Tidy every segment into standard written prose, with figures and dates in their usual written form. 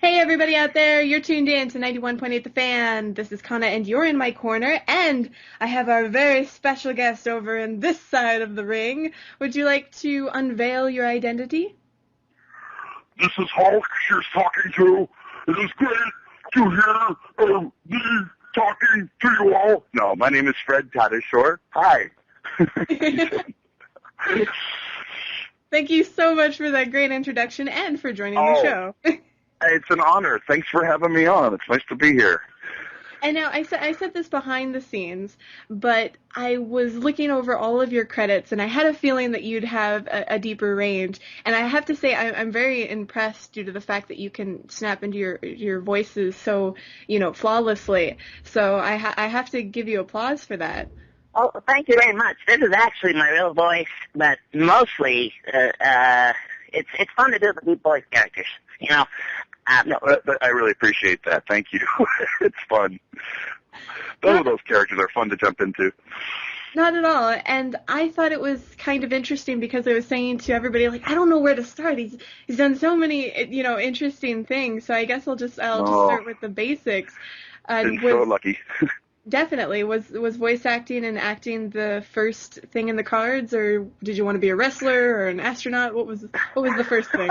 Hey everybody out there, you're tuned in to 91.8 The Fan. This is Kana and you're in my corner, and I have our very special guest over in this side of the ring. Would you like to unveil your identity? This is Hulk you're talking to. It is great to hear me talking to you all. No, my name is Fred Tatasciore. Hi. Thank you so much for that great introduction and for joining the Oh, show. it's an honor. Thanks for having me on. It's nice to be here. And now I said this behind the scenes, but I was looking over all of your credits, and I had a feeling that you'd have a deeper range. And I have to say, I'm very impressed due to the fact that you can snap into your voices so flawlessly. So I have to give you applause for that. Oh, thank you very much. This is actually my real voice, but mostly it's fun to do the deep voice characters. No, I really appreciate that. Thank you. It's fun. Both of those characters are fun to jump into. Not at all. And I thought it was kind of interesting because I was saying to everybody, like, I don't know where to start. He's done so many, interesting things. So I guess I'll just start with the basics. Been so lucky. Definitely. Was voice acting and acting the first thing in the cards, or did you want to be a wrestler or an astronaut? What was the first thing?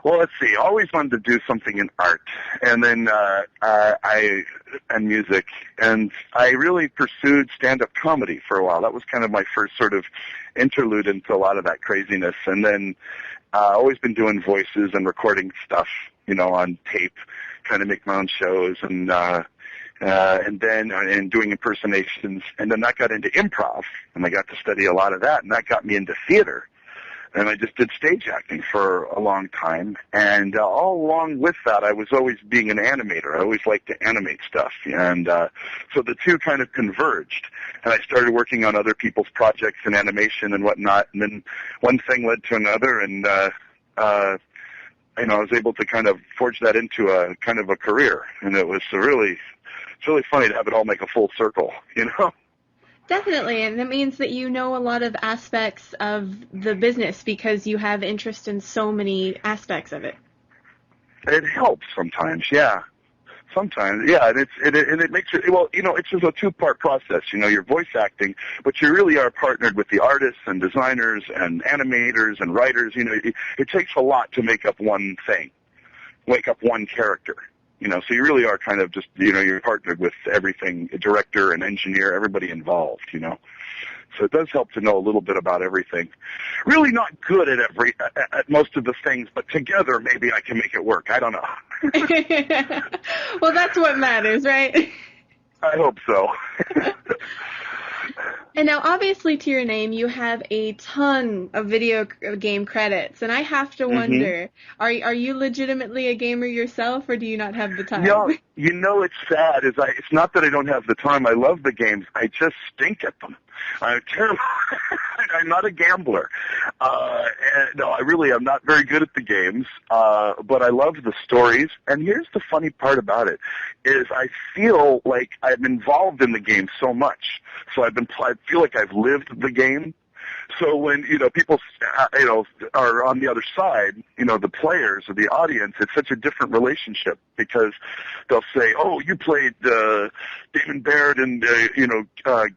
Well, let's see. I always wanted to do something in art, and then and music, and I really pursued stand-up comedy for a while. That was kind of my first sort of interlude into a lot of that craziness, and then always been doing voices and recording stuff, on tape, trying to make my own shows, and then doing impersonations, and then that got into improv, and I got to study a lot of that, and that got me into theater. And I just did stage acting for a long time. And all along with that, I was always being an animator. I always liked to animate stuff. And so the two kind of converged. And I started working on other people's projects in animation and whatnot. And then one thing led to another. And, I was able to kind of forge that into a kind of a career. And it's really funny to have it all make a full circle, Definitely, and that means that you know a lot of aspects of the business because you have interest in so many aspects of it. It helps sometimes, yeah. Sometimes, yeah, and it makes it, well, it's just a two-part process. You're voice acting, but you really are partnered with the artists and designers and animators and writers. It takes a lot to make up one thing, make up one character. So you really are kind of just, you're partnered with everything, director and engineer, everybody involved, So it does help to know a little bit about everything. Really not good at most of the things, but together maybe I can make it work. I don't know. Well, that's what matters, right? I hope so. And now, obviously, to your name, you have a ton of video game credits, and I have to wonder, are you legitimately a gamer yourself, or do you not have the time? No, it's sad. It's not that I don't have the time. I love the games. I just stink at them. I'm terrible. I'm not a gambler. No, I really am not very good at the games, but I love the stories. And here's the funny part about it, is I feel like I'm involved in the game so much. So I feel like I've lived the game. So when, people, are on the other side, the players or the audience, it's such a different relationship because they'll say, oh, you played Damon Baird in,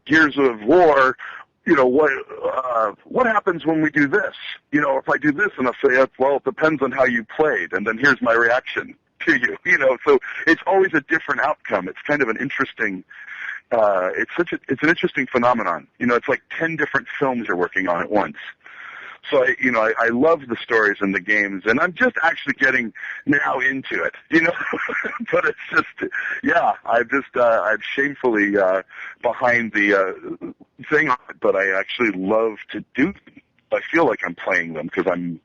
Gears of War. What happens when we do this? If I do this, and I'll say, well, it depends on how you played, and then here's my reaction to you, so it's always a different outcome. It's kind of an interesting it's an interesting phenomenon. It's like 10 different films you're working on at once. So I love the stories and the games, and I'm just actually getting now into it, but it's just, yeah, I'm shamefully behind the thing on it, but I actually love to do them. I feel like I'm playing them because I'm,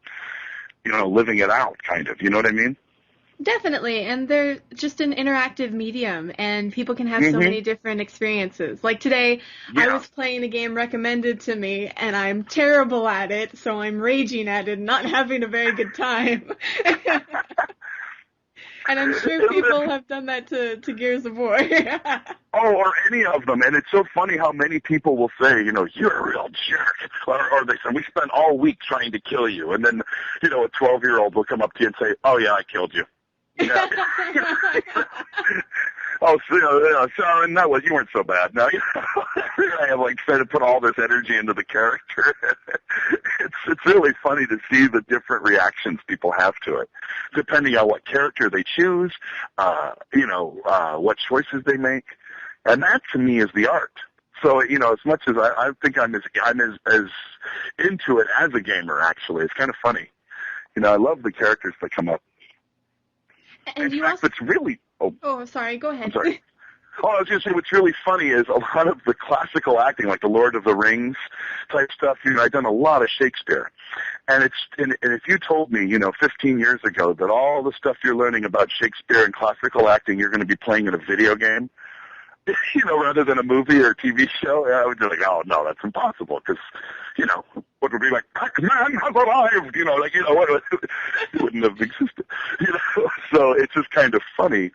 living it out, kind of, you know what I mean? Definitely, and they're just an interactive medium, and people can have so many different experiences. Like today, I was playing a game recommended to me, and I'm terrible at it, so I'm raging at it and not having a very good time. And I'm sure people have done that to Gears of War. Or any of them. And it's so funny how many people will say, you're a real jerk. Or they say, we spent all week trying to kill you. And then, a 12-year-old will come up to you and say, oh, yeah, I killed you. Yeah. Oh, so and that was you weren't so bad. No, I have like tried to put all this energy into the character. It's really funny to see the different reactions people have to it, depending on what character they choose, what choices they make, and that to me is the art. So as much as I think I'm as into it as a gamer, actually, it's kind of funny. I love the characters that come up. And In fact, it's really Oh, sorry. Go ahead. I'm sorry. Oh, I was going to say what's really funny is a lot of the classical acting, like the Lord of the Rings type stuff. I've done a lot of Shakespeare, and if you told me, 15 years ago that all the stuff you're learning about Shakespeare and classical acting you're going to be playing in a video game, rather than a movie or a TV show, I would be like, oh no, that's impossible because, what would be like, Pac-Man has arrived, what it wouldn't have existed, So it's just kind of funny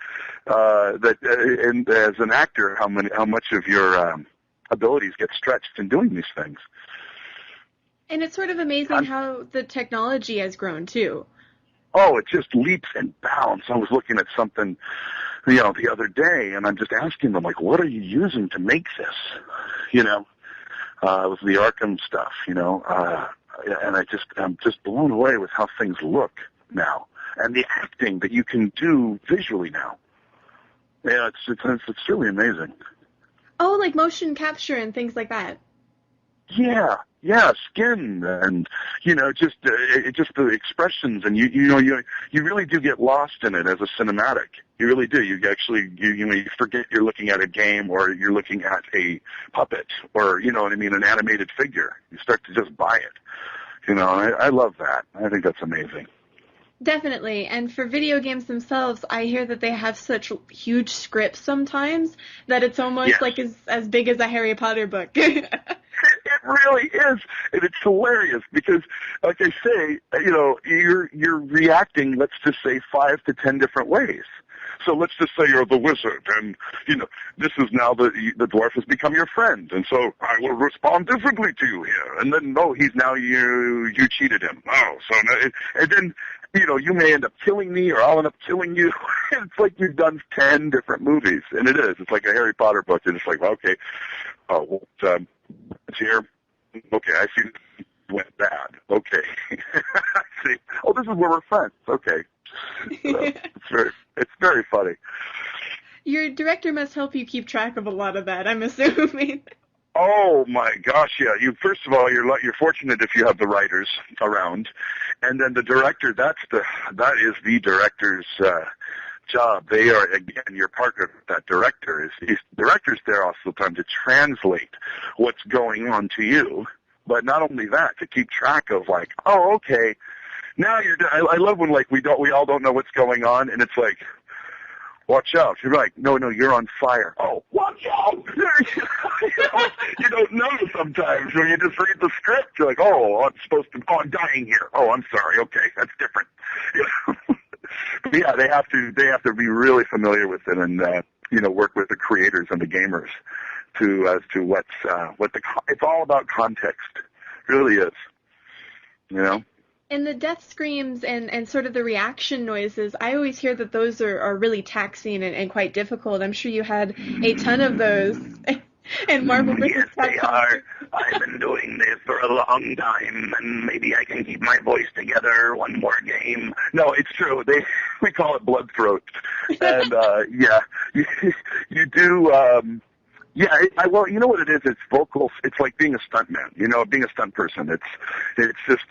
that, and as an actor, how much of your abilities get stretched in doing these things. And it's sort of amazing how the technology has grown too. Oh, it just leaps and bounds. I was looking at something, the other day, and I'm just asking them, like, what are you using to make this? It was the Arkham stuff, and I'm just blown away with how things look now, and the acting that you can do visually now. Yeah, it's really amazing. Oh, like motion capture and things like that. Yeah, skin and just the expressions, and you really do get lost in it as a cinematic. You really do. You actually you forget you're looking at a game or you're looking at a puppet or an animated figure. You start to just buy it. I love that. I think that's amazing. Definitely. And for video games themselves, I hear that they have such huge scripts sometimes that it's almost like as big as a Harry Potter book. It really is, and it's hilarious because, like I say, you're reacting, let's just say, 5 to 10 different ways. So let's just say you're the wizard, and this is now the dwarf has become your friend, and so I will respond differently to you here. And then no, he's now you cheated him. Oh, so now, and then you may end up killing me, or I'll end up killing you. It's like you've done 10 different movies, and it is. It's like a Harry Potter book, and it's like, well, okay, it's here. Okay, I see it went bad. Okay. I see. Oh, this is where we're friends. Okay. It's very funny. Your director must help you keep track of a lot of that, I'm assuming. Oh my gosh, yeah. First of all, you're fortunate if you have the writers around, and then the director. That is the director's job. They are, again, your partner with that director. The director's there also sometimes to translate what's going on to you, but not only that, to keep track of like, oh, okay, now I love when like we all don't know what's going on, and it's like, watch out. You're like, no, you're on fire. Oh, watch out. You don't know sometimes when you just read the script. You're like, I'm dying here. Oh, I'm sorry. Okay, that's different. But yeah, they have to be really familiar with it and work with the creators and the gamers as to it's all about context. It really is. And the death screams and sort of the reaction noises, I always hear that those are really taxing and quite difficult. I'm sure you had a ton of those in Marvel vs. Yes, they are. I've been doing this for a long time, and maybe I can keep my voice together one more game. No, it's true. We call it blood throat. And, you do, well, you know what it is? It's vocals. It's like being a stuntman, being a stunt person. It's just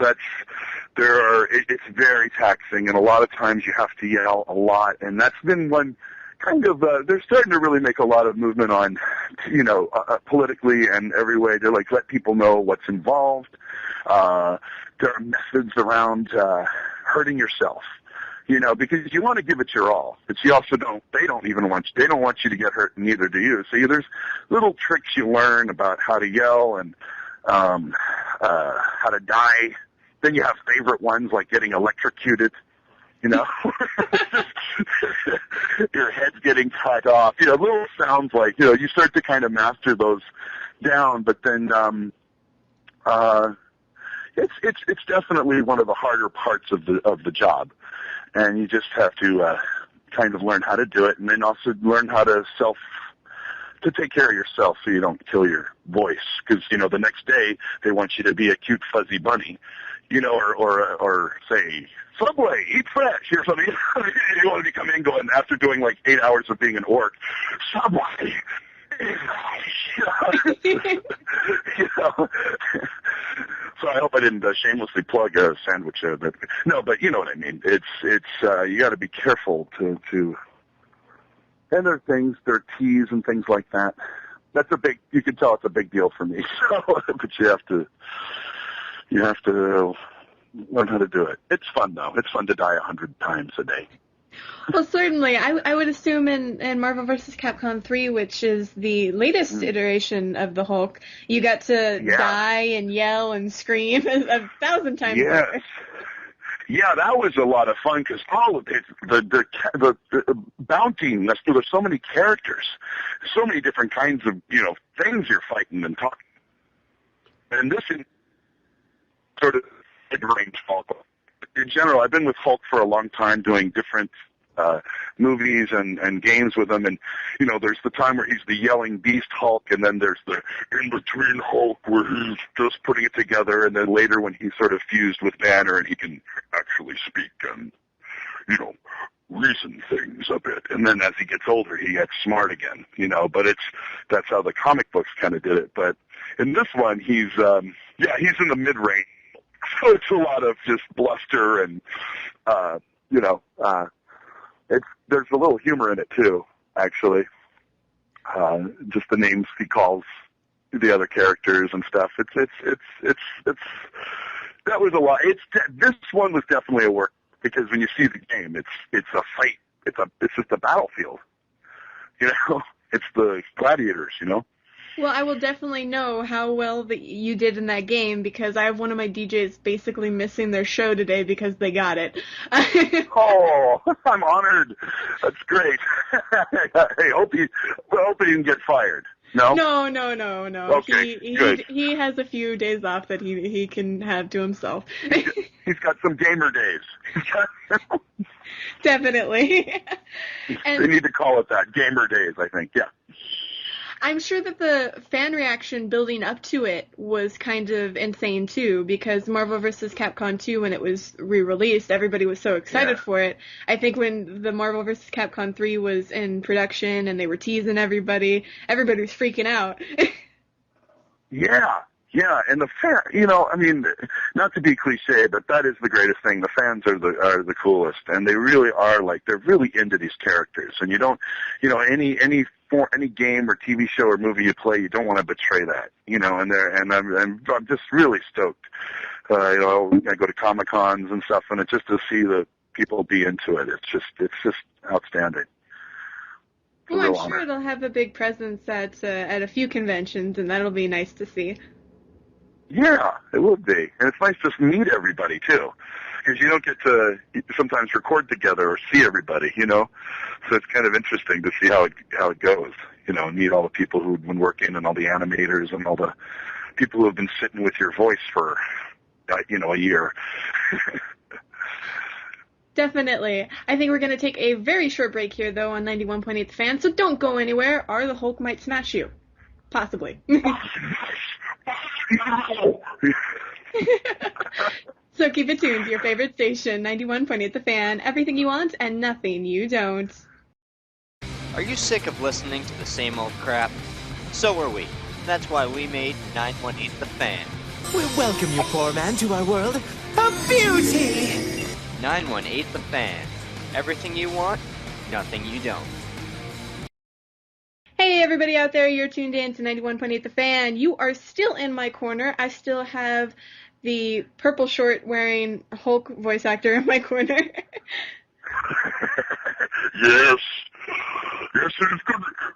it's very taxing, and a lot of times you have to yell a lot, and that's been one kind of, they're starting to really make a lot of movement on, politically and every way to like let people know what's involved. There are methods around, hurting yourself. Because you want to give it your all, but you also they don't want you to get hurt, and neither do you. So there's little tricks you learn about how to yell and how to die. Then you have favorite ones like getting electrocuted, your head's getting cut off, little sounds like, you start to kind of master those down, but then, it's definitely one of the harder parts of the job. And you just have to kind of learn how to do it, and then also learn how to take care of yourself so you don't kill your voice. Because, the next day they want you to be a cute fuzzy bunny, or say, Subway, eat fresh, or something. You want to come in going, after doing like 8 hours of being an orc, Subway, eat fresh. So I hope I didn't shamelessly plug a sandwich there, but you know what I mean. It's you got to be careful to. And there are teas and things like that. You can tell it's a big deal for me. So, but you have to learn how to do it. It's fun though. It's fun to die 100 times a day. Well, certainly. I would assume in Marvel vs. Capcom 3, which is the latest iteration of the Hulk, you got to die and yell and scream 1,000 times. Yes. Over. Yeah, that was a lot of fun because all of it, the bounty. There's so many characters, so many different kinds of things you're fighting and talking. And this is sort of mid-range Hulk. In general, I've been with Hulk for a long time, doing different movies and games with him. And there's the time where he's the yelling beast Hulk, and then there's the in-between Hulk where he's just putting it together, and then later when he's sort of fused with Banner and he can actually speak and reason things a bit. And then as he gets older, he gets smart again. But that's how the comic books kind of did it. But in this one, he's in the mid-range. So it's a lot of just bluster and there's a little humor in it too, actually. Just the names he calls the other characters and stuff. It's that was a lot. This one was definitely a work because when you see the game, it's a fight. It's just a battlefield. It's the gladiators. Well, I will definitely know how well that you did in that game because I have one of my DJs basically missing their show today because they got it. Oh, I'm honored. That's great. Hey, hope he didn't get fired. No? No. Okay, good. He has a few days off that he can have to himself. He's got some gamer days. Definitely. They need to call it that, gamer days, I think, yeah. I'm sure that the fan reaction building up to it was kind of insane too, because Marvel vs. Capcom 2, when it was re-released, everybody was so excited for it. I think when the Marvel vs. Capcom 3 was in production and they were teasing everybody was freaking out. Yeah, and the fan, not to be cliche, but that is the greatest thing. The fans are the coolest, and they really are they're really into these characters. And you don't, any game or TV show or movie you play, you don't want to betray that, and I'm just really stoked. I go to Comic Cons and stuff, and just to see the people be into it, it's just outstanding. Well, I'm sure it'll have a big presence at a few conventions, and that'll be nice to see. Yeah, it would be. And it's nice to meet everybody, too, because you don't get to sometimes record together or see everybody, So it's kind of interesting to see how it goes, meet all the people who've been working and all the animators and all the people who have been sitting with your voice for, a year. Definitely. I think we're going to take a very short break here, though, on 91.8 The Fan, so don't go anywhere, or the Hulk might smash you. Possibly. So keep it tuned to your favorite station, 91.8 The Fan, everything you want and nothing you don't. Are you sick of listening to the same old crap? So are we. That's why we made 918 The Fan. We welcome you, poor man, to our world of beauty! 918 The Fan. Everything you want, nothing you don't. Hey everybody out there, you're tuned in to 91.8 The Fan. You are still in my corner. I still have the purple short wearing Hulk voice actor in my corner. Yes, it is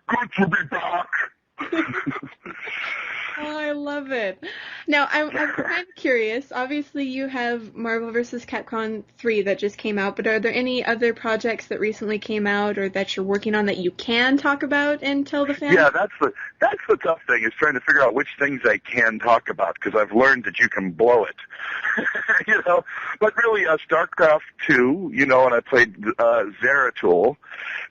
good to be back. Oh, I love it. Now, I'm kind of curious. Obviously, you have Marvel vs. Capcom 3 that just came out, but are there any other projects that recently came out or that you're working on that you can talk about and tell the fans? Yeah, that's the tough thing, is trying to figure out which things I can talk about, because I've learned that you can blow it. You know, but really, StarCraft 2, you know, and I played Zeratul,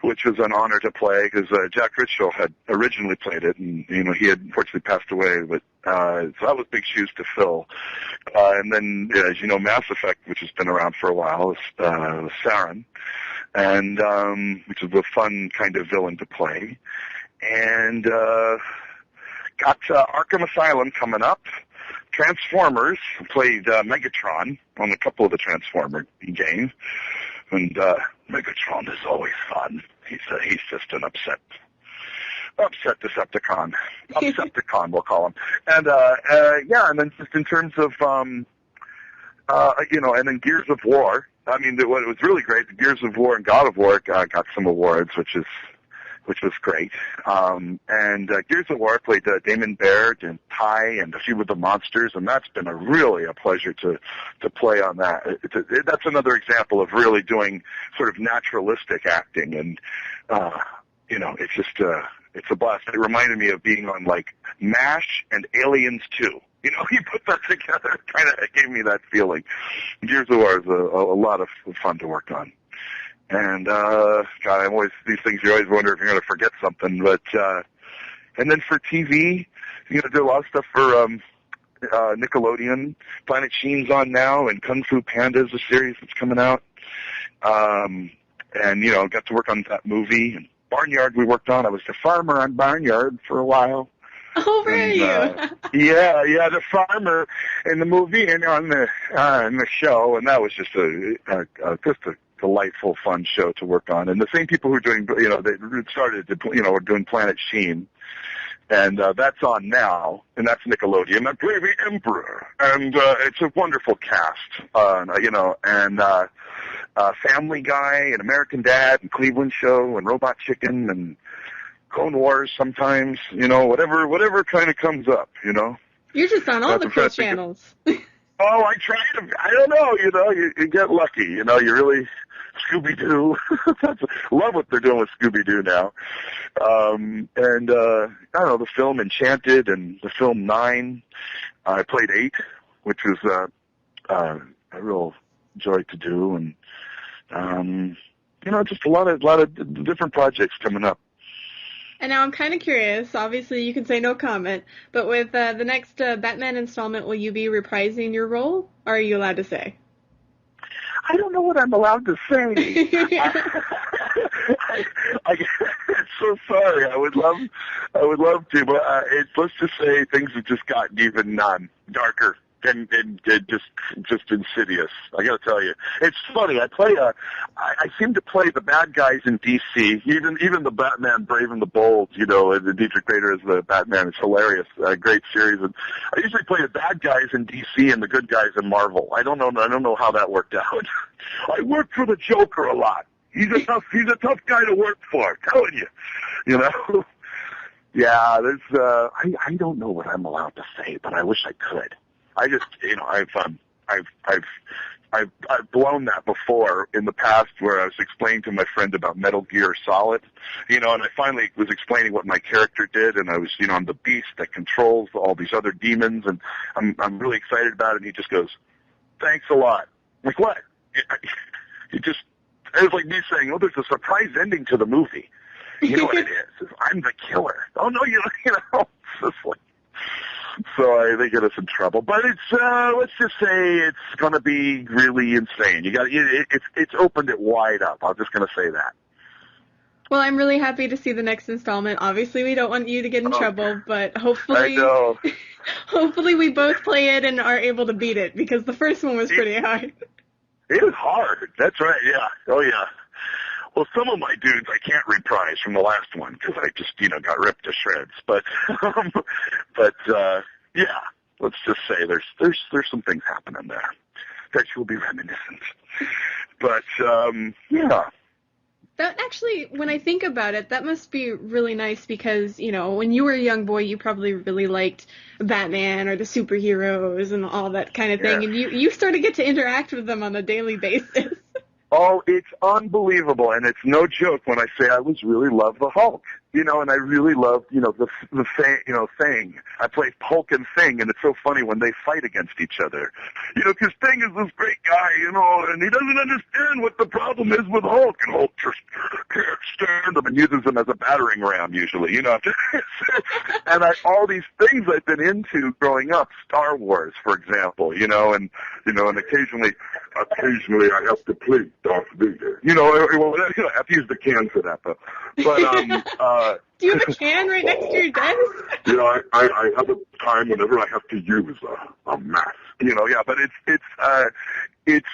which was an honor to play, because Jack Ritchell had originally played it, and, you know, he had unfortunately passed away, but so that was big shoes to fill. And then, as you know, Mass Effect, which has been around for a while, is Saren, and which is a fun kind of villain to play. And got Arkham Asylum coming up. Transformers, played Megatron on a couple of the Transformer games. And Megatron is always fun. He's just an upset Decepticon. Upcepticon, we'll call him. And yeah, and then just in terms of you know, and then Gears of War. I mean, what was really great, the Gears of War and God of War got some awards, which was great. And Gears of War, I played Damon Baird and Ty and a few of the monsters, and that's been really a pleasure to play on that. That's another example of really doing sort of naturalistic acting, and you know, it's just it's a blast. It reminded me of being on like MASH and Aliens 2. You know, you put that together, kind of gave me that feeling. Gears of War is a lot of fun to work on. And, God, I'm always, these things, you always wonder if you're going to forget something. But, and then for TV, you know, do a lot of stuff for, Nickelodeon. Planet Sheen's on now, and Kung Fu Panda is a series that's coming out. And, you know, got to work on that movie. And Barnyard we worked on. I was the farmer on Barnyard for a while. Oh, were you? Yeah, the farmer in the movie and on the show, and that was just a delightful, fun show to work on. And the same people who are doing, you know, they started to, you know, were doing Planet Sheen, and that's on now, and that's Nickelodeon. I play the Emperor, and it's a wonderful cast, you know, and Family Guy and American Dad and Cleveland Show and Robot Chicken and Clone Wars sometimes, you know, whatever kind of comes up, you know. You're just on all the cool channels. Oh, I try to, I don't know, you know, you get lucky, you know, you really, Scooby-Doo, love what they're doing with Scooby-Doo now. And, I don't know, the film Enchanted and the film 9, I played 8, which was, a real joy to do, and, you know, just a lot of different projects coming up. And now I'm kind of curious. Obviously, you can say no comment, but with the next Batman installment, will you be reprising your role, or are you allowed to say? I don't know what I'm allowed to say. I'm so sorry. I would love to, but let's just say things have just gotten even darker. And just insidious. I got to tell you, it's funny. I seem to play the bad guys in DC. Even the Batman, Brave and the Bold. You know, and Dietrich Bader as the Batman. It's hilarious. Great series. And I usually play the bad guys in DC and the good guys in Marvel. I don't know how that worked out. I worked for the Joker a lot. He's a tough guy to work for. I'm telling you. You know. Yeah. There's. I don't know what I'm allowed to say, but I wish I could. I just, you know, I've blown that before in the past, where I was explaining to my friend about Metal Gear Solid, you know, and I finally was explaining what my character did, and I was, you know, I'm the beast that controls all these other demons, and I'm really excited about it, and he just goes, "Thanks a lot." I'm like, what? It was like me saying, "Oh, there's a surprise ending to the movie." You know what it is? I'm the killer. Oh no, you know, it's just like. So they get us in trouble, but it's let's just say it's going to be really insane. It's opened it wide up. I'm just going to say that. Well, I'm really happy to see the next installment. Obviously, we don't want you to get in trouble, but hopefully, I know. Hopefully we both play it and are able to beat it, because the first one was pretty hard. It was hard. That's right. Yeah. Oh yeah. Well, some of my dudes I can't reprise from the last one because I just, you know, got ripped to shreds. But, yeah, let's just say there's some things happening there that you'll be reminiscent. But, yeah, That actually, when I think about it, that must be really nice because, when you were a young boy, you probably really liked Batman or the superheroes and all that kind of thing, Yes. and you sort of get to interact with them on a daily basis. Oh, it's unbelievable, and it's no joke when I say I was really love the Hulk, and I really loved, Thing. I play Hulk and Thing, and it's so funny when they fight against each other, because Thing is this great guy, and he doesn't understand what the problem is with Hulk, and Hulk just can't stand him and uses him as a battering ram usually, and all these things I've been into growing up, Star Wars, for example, and occasionally I have to play Darth Vader. I have to use the can for that, though. But Do you have a can right next to your desk? I have a time whenever I have to use a mask. Yeah, but it's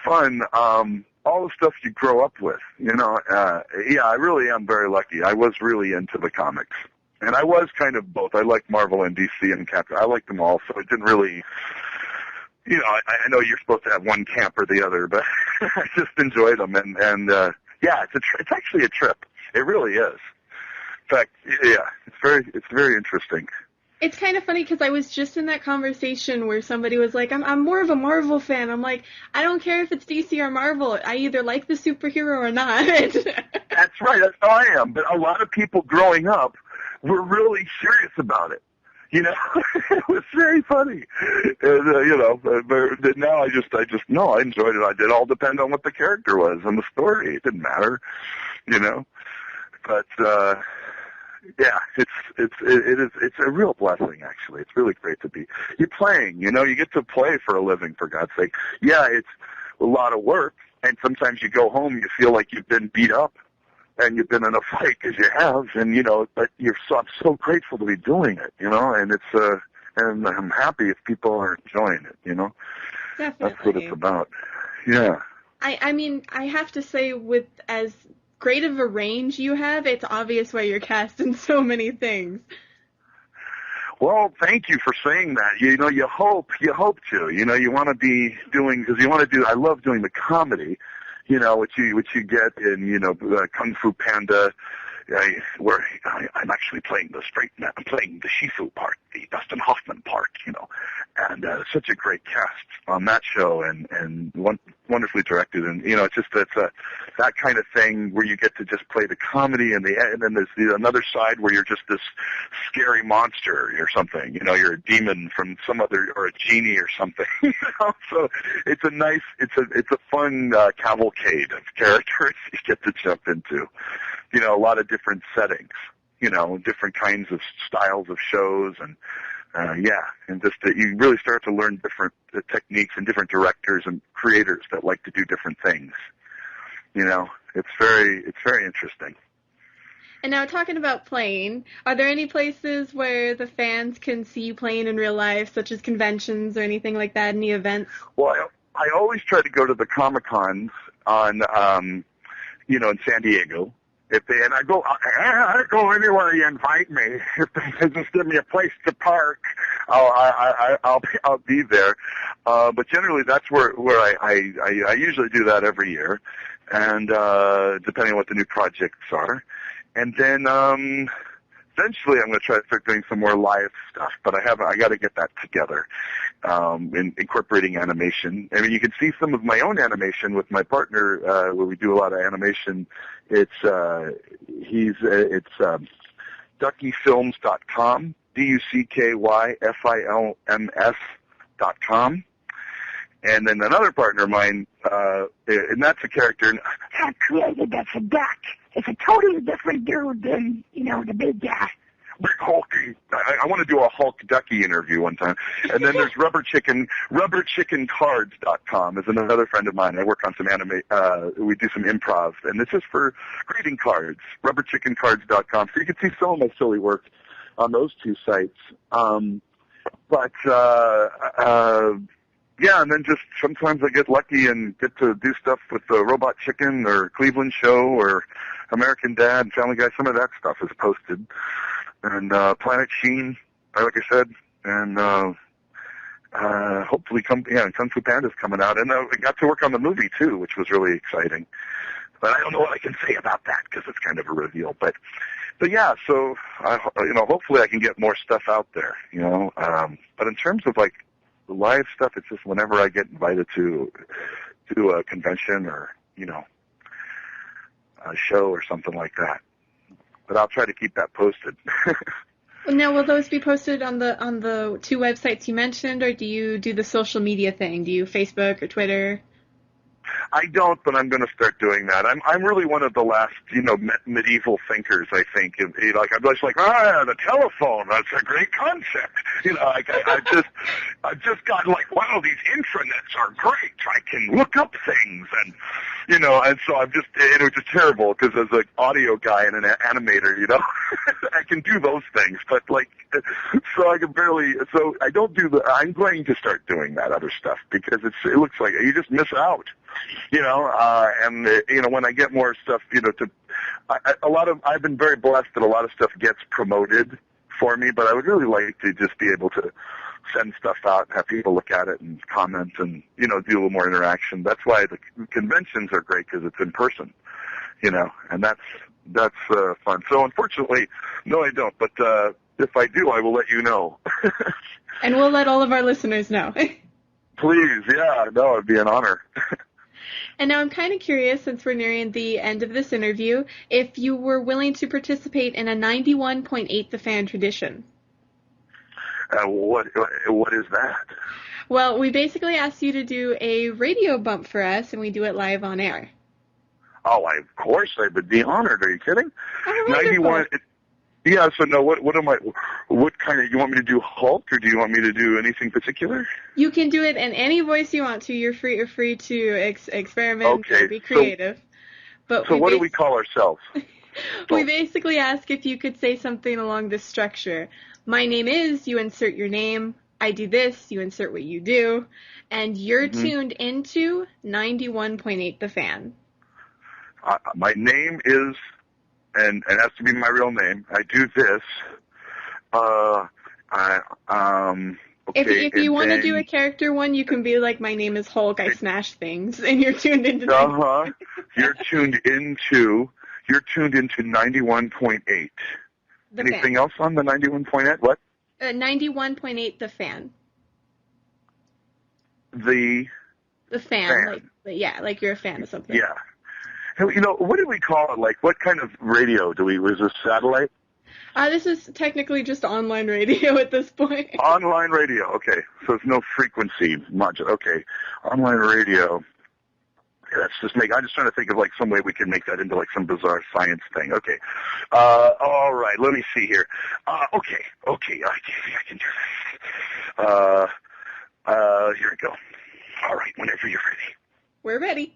fun. All the stuff you grow up with. I really am very lucky. I was really into the comics, and I was kind of both. I liked Marvel and DC and Captain. I liked them all, so it didn't really. I know you're supposed to have one camp or the other, but I just enjoyed them, and it's actually a trip. It really is. In fact, it's very interesting. It's kind of funny because I was just in that conversation where somebody was like, I'm more of a Marvel fan. I'm like, I don't care if it's DC or Marvel. I either like the superhero or not. That's right. That's how I am. But a lot of people growing up were really serious about it. It was very funny. And, but now I just no, I enjoyed it. It all depend on what the character was and the story. It didn't matter, But it's a real blessing actually. It's really great to be. You're playing, you get to play for a living, for God's sake. Yeah, it's a lot of work, and sometimes you go home, you feel like you've been beat up. And you've been in a fight because you have, and but I'm so grateful to be doing it, and it's and I'm happy if people are enjoying it, Definitely. That's what it's about. Yeah. I mean, I have to say, with as great of a range you have, it's obvious why you're cast in so many things. Well, thank you for saying that. You hope to, you want to be doing, because you want to do, I love doing the comedy. What you get in, Kung Fu Panda, where I'm actually playing I'm playing the Shifu part, the Dustin Hoffman part, and such a great cast on that show, and wonderfully directed, and it's just that kind of thing where you get to just play the comedy, and then there's another side where you're just this scary monster or something, you're a demon from some other, or a genie or something, so it's a fun cavalcade of characters you get to jump into. A lot of different settings, different kinds of styles of shows, and and just you really start to learn different techniques and different directors and creators that like to do different things. It's very interesting. And now, talking about playing, are there any places where the fans can see you playing in real life, such as conventions or anything like that, any events? Well, I always try to go to the Comic-Cons in San Diego. I go anywhere you invite me. If they just give me a place to park, I'll be there. But generally, that's where I usually do that every year, and depending on what the new projects are, and then eventually I'm going to try to start doing some more live stuff. But I got to get that together, in incorporating animation. I mean, you can see some of my own animation with my partner, where we do a lot of animation. It's duckyfilms.com, DUCKYFILMS.com. And then another partner of mine, and that's a character. I created that's a duck. It's a totally different dude than, the big guy. Big hulky. I want to do a Hulk Ducky interview one time. And then there's rubberchickencards.com is another friend of mine. I work on some we do some improv, and this is for greeting cards, rubberchickencards.com. So you can see some of my silly work on those two sites. And then just sometimes I get lucky and get to do stuff with the Robot Chicken or Cleveland Show or American Dad, Family Guy. Some of that stuff is posted. And Planet Sheen, like I said, and hopefully Kung Fu Panda's coming out. And I got to work on the movie, too, which was really exciting. But I don't know what I can say about that because it's kind of a reveal. But yeah, so hopefully I can get more stuff out there. But in terms of like the live stuff, it's just whenever I get invited to a convention or a show or something like that. But I'll try to keep that posted. Now, will those be posted on the two websites you mentioned, or do you do the social media thing? Do you Facebook or Twitter? I don't, but I'm going to start doing that. I'm really one of the last, medieval thinkers. I think, I'm just like, the telephone. That's a great concept. I've just gotten like, wow, these intranets are great. I can look up things, and and so I'm just, it was just terrible because as an audio guy and an animator, I can do those things, but like, so I can barely. So I don't do the. I'm going to start doing that other stuff because it looks like you just miss out. When I get more stuff, I've been very blessed that a lot of stuff gets promoted for me, but I would really like to just be able to send stuff out, have people look at it and comment and, do a little more interaction. That's why the conventions are great because it's in person, and that's fun. So unfortunately, no, I don't, but, if I do, I will let you know. And we'll let all of our listeners know. Please, yeah, no, it'd be an honor. And now I'm kind of curious, since we're nearing the end of this interview, if you were willing to participate in a 91.8 The Fan tradition. What is that? Well, we basically asked you to do a radio bump for us, and we do it live on air. Oh, of course, I would be honored. Are you kidding? Oh, 91. Yeah. So no, what kind of? You want me to do Hulk, or do you want me to do anything particular? You can do it in any voice you want to. You're free to experiment or be creative. So what do we call ourselves? We basically ask if you could say something along this structure. My name is, you insert your name. I do this, you insert what you do. And you're tuned into 91.8 The Fan. My name is, and it has to be my real name. I do this. Okay. If you want to do a character one, you can be like, my name is Hulk, I smash things, and you're tuned into. You're tuned into 91.8. Anything else on the 91.8? What? 91.8 The Fan. The fan. Like you're a fan of something. Yeah. What do we call it? Like, what kind of radio do we? Was this satellite? This is technically just online radio at this point. Online radio. Okay, so it's no frequency module. Okay, online radio. Let's just I'm just trying to think of like some way we can make that into like some bizarre science thing. Okay. All right. Let me see here. Okay. I can do this. Here we go. All right. Whenever you're ready. We're ready.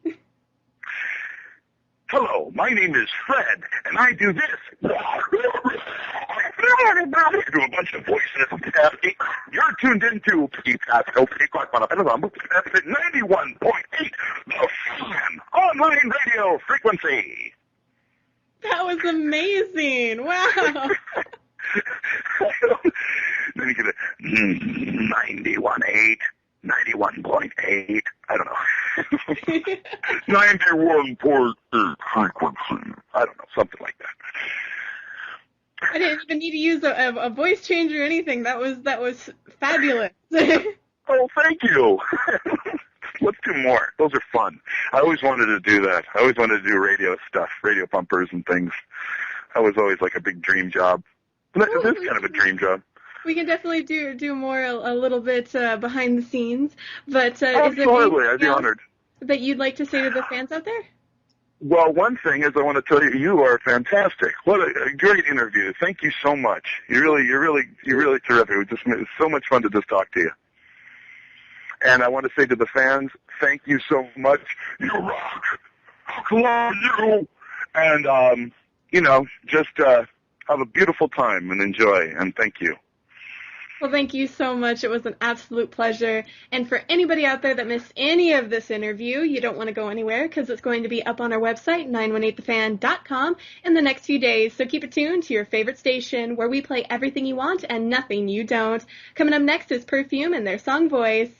Hello, my name is Fred, and I do this. I do a bunch of voices. You're tuned into 91.8 The Fan online radio frequency. That was amazing. Wow. Then you get it 91.8. 91.8, I don't know. 91.8 frequency. I don't know, something like that. I didn't even need to use a voice changer or anything. That was fabulous. Oh, thank you. Let's do more. Those are fun. I always wanted to do that. I always wanted to do radio stuff, radio bumpers and things. That was always like a big dream job. This is kind of a dream job. We can definitely do more a little bit behind the scenes, but absolutely, I'd be honored. That you'd like to say to the fans out there? Well, one thing is I want to tell you, you are fantastic. What a great interview. Thank you so much. You're really terrific. It's so much fun to just talk to you. And I want to say to the fans, thank you so much. You rock. Love you. And just have a beautiful time and enjoy. And thank you. Well, thank you so much. It was an absolute pleasure. And for anybody out there that missed any of this interview, you don't want to go anywhere because it's going to be up on our website, 918thefan.com, in the next few days. So keep it tuned to your favorite station where we play everything you want and nothing you don't. Coming up next is Perfume and their song Voice.